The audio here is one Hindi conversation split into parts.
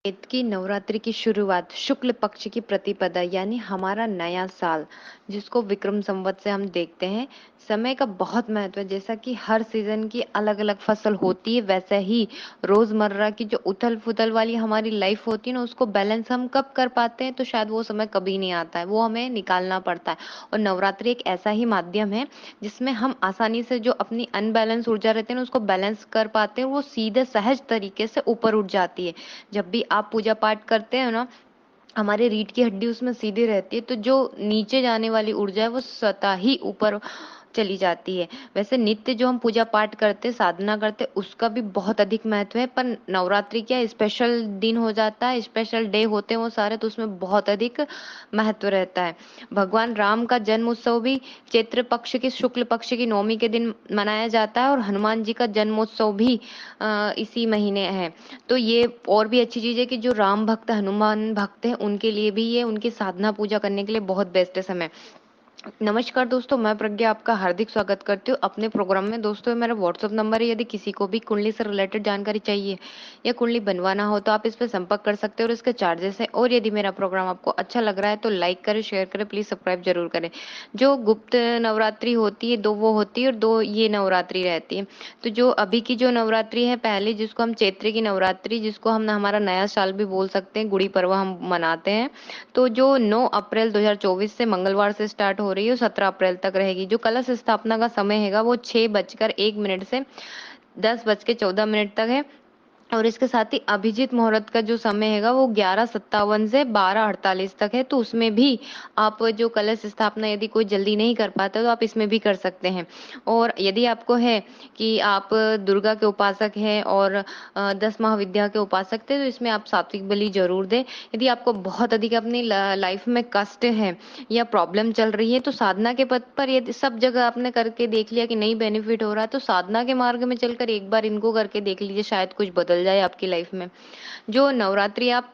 चैत की नवरात्रि की शुरुआत शुक्ल पक्ष की प्रतिपदा यानी हमारा नया साल, जिसको विक्रम संवत से हम देखते हैं। समय का बहुत महत्व है। जैसा कि हर सीजन की अलग अलग फसल होती है, वैसे ही रोजमर्रा की जो उथल फुथल वाली हमारी लाइफ होती है ना, उसको बैलेंस हम कब कर पाते हैं? तो शायद वो समय कभी नहीं आता है, वो हमें निकालना पड़ता है। और नवरात्रि एक ऐसा ही माध्यम है जिसमें हम आसानी से जो अपनी अनबैलेंस ऊर्जा रहती है ना, उसको बैलेंस कर पाते हैं। वो सीधे सहज तरीके से ऊपर उठ जाती है। जब भी आप पूजा पाठ करते हो ना, हमारे रीढ़ की हड्डी उसमें सीधी रहती है, तो जो नीचे जाने वाली ऊर्जा है वो स्वतः ही ऊपर चली जाती है। वैसे नित्य जो हम पूजा पाठ करते, साधना करते, उसका भी बहुत अधिक महत्व है, पर नवरात्रि क्या स्पेशल दिन हो जाता है, स्पेशल डे होते हैं वो सारे, तो उसमें बहुत अधिक महत्व रहता है। भगवान राम का जन्म उत्सव भी चैत्र पक्ष की शुक्ल पक्ष की नवमी के दिन मनाया जाता है, और हनुमान जी का जन्मोत्सव भी इसी महीने है। तो ये और भी अच्छी चीज है कि जो राम भक्त हनुमान भक्त हैं उनके लिए भी ये उनकी साधना पूजा करने के लिए बहुत बेस्ट है समय। नमस्कार दोस्तों, मैं प्रज्ञा आपका हार्दिक स्वागत करती हूँ अपने प्रोग्राम में। दोस्तों, ये मेरा व्हाट्सअप नंबर है। यदि किसी को भी कुंडली से रिलेटेड जानकारी चाहिए या कुंडली बनवाना हो तो आप इस पर संपर्क कर सकते हो, और इसके चार्जेस है। और यदि मेरा प्रोग्राम आपको अच्छा लग रहा है तो लाइक करें, शेयर करें, प्लीज सब्सक्राइब जरूर करें। जो गुप्त नवरात्रि होती है, दो वो होती है और दो ये नवरात्रि रहती है। तो जो अभी की जो नवरात्रि है, पहले जिसको हम चैत्र की नवरात्रि, जिसको हम हमारा नया साल भी बोल सकते हैं, गुड़ी पड़वा हम मनाते हैं। तो जो 9 अप्रैल 2024 से मंगलवार से स्टार्ट हो रही है, 17 अप्रैल तक रहेगी। जो कलश स्थापना का समय हैगा वो 6:01 से 10:14 तक है। और इसके साथ ही अभिजीत मुहूर्त का जो समय हैगा वो 11:57 से 12:48 तक है। तो उसमें भी आप जो कलश स्थापना यदि कोई जल्दी नहीं कर पाता तो आप इसमें भी कर सकते हैं। और यदि आपको है कि आप दुर्गा के उपासक हैं और 10 महाविद्या के उपासक थे, तो इसमें आप सात्विक बलि जरूर दें। यदि आपको बहुत अधिक अपनी लाइफ में कष्ट है या प्रॉब्लम चल रही है, तो साधना के पथ पर यदि सब जगह आपने करके देख लिया कि नहीं बेनिफिट हो रहा है, तो साधना के मार्ग में चलकर एक बार इनको करके देख लीजिए, शायद कुछ बदल जाए आपकी लाइफ में। जो नवरात्रि आप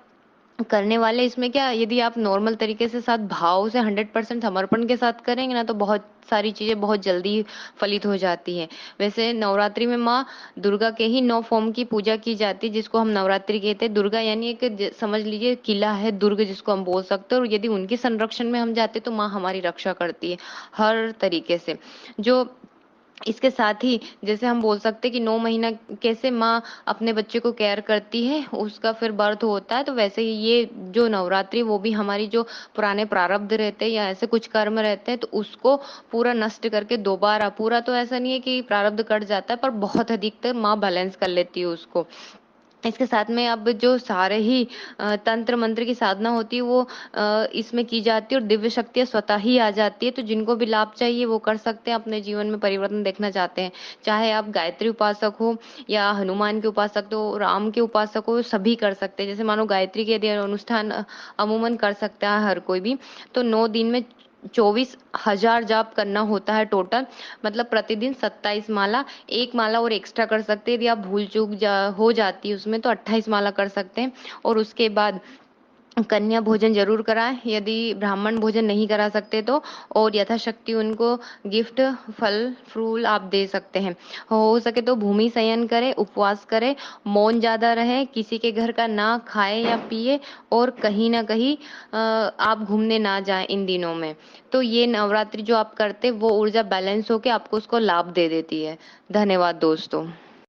करने वाले, इसमें क्या, यदि आप नॉर्मल तरीके से साथ भाव से 100% समर्पण के साथ करेंगे ना, तो बहुत सारी चीजें बहुत जल्दी फलित हो जाती है। वैसे नवरात्रि में माँ दुर्गा के ही 9 फॉर्म की पूजा की जाती है, जिसको हम नवरात्रि कहते हैं। दुर्गा यानी एक समझ लीजिए किला है, दुर्ग जिसको हम बोल सकते हैं। और यदि उनके संरक्षण में हम जाते तो माँ हमारी रक्षा करती है हर तरीके से। जो इसके साथ ही जैसे हम बोल सकते हैं कि 9 महीना कैसे माँ अपने बच्चे को केयर करती है, उसका फिर बर्थ होता है, तो वैसे ही ये जो नवरात्रि वो भी हमारी जो पुराने प्रारब्ध रहते हैं या ऐसे कुछ कर्म रहते हैं, तो उसको पूरा नष्ट करके दोबारा, पूरा तो ऐसा नहीं है कि प्रारब्ध कट जाता है, पर बहुत अधिकतर माँ बैलेंस कर लेती है उसको। इसके साथ में अब जो सारे ही तंत्र मंत्र की साधना होती है वो इसमें की जाती है, और दिव्य शक्तियाँ स्वतः ही आ जाती है। तो जिनको भी लाभ चाहिए वो कर सकते हैं, अपने जीवन में परिवर्तन देखना चाहते हैं। चाहे आप गायत्री उपासक हो या हनुमान के उपासक हो, राम के उपासक हो, सभी कर सकते हैं। जैसे मानो गायत्री के यदि अनुष्ठान अमूमन कर सकता है हर कोई भी, तो 9 दिन में 24,000 जाप करना होता है टोटल। मतलब प्रतिदिन 27 माला, एक माला और एक्स्ट्रा कर सकते हैं। यदि आप भूल चूक हो जाती है उसमें, तो 28 माला कर सकते हैं। और उसके बाद कन्या भोजन जरूर कराएं, यदि ब्राह्मण भोजन नहीं करा सकते तो। और यथाशक्ति उनको गिफ्ट, फल फूल आप दे सकते हैं। हो सके तो भूमि शयन करें, उपवास करें, मौन ज्यादा रहे, किसी के घर का ना खाए या पिए, और कहीं ना कहीं आप घूमने ना जाएं इन दिनों में। तो ये नवरात्रि जो आप करते वो ऊर्जा बैलेंस होके आपको उसको लाभ दे देती है। धन्यवाद दोस्तों।